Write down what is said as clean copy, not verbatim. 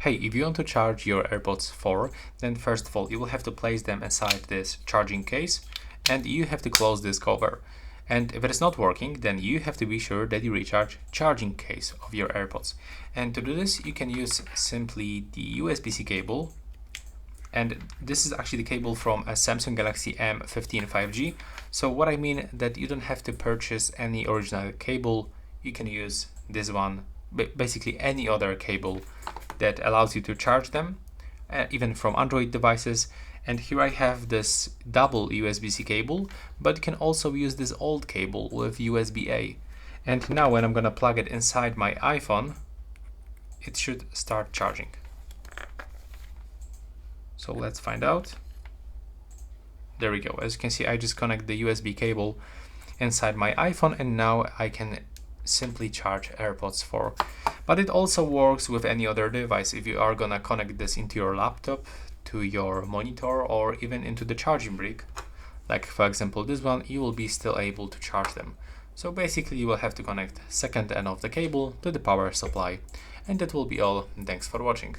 Hey, if you want to charge your AirPods 4, then first of all, you will have to place them inside this charging case and you have to close this cover. And if it is not working, then you have to be sure that you recharge charging case of your AirPods. And to do this, you can use simply the USB-C cable. And this is actually the cable from a Samsung Galaxy M15 5G. So what I mean that you don't have to purchase any original cable. You can use this one, basically any other cable that allows you to charge them, even from Android devices. And here I have this double USB-C cable, but you can also use this old cable with USB-A. And now when I'm gonna plug it inside my iPhone, it should start charging. So let's find out. There we go. As you can see, I just connect the USB cable inside my iPhone and now I can simply charge AirPods 4. But it also works with any other device. If you are gonna connect this into your laptop, to your monitor, or even into the charging brick, like for example this one, you will be still able to charge them. So basically you will have to connect second end of the cable to the power supply. And that will be all. Thanks for watching.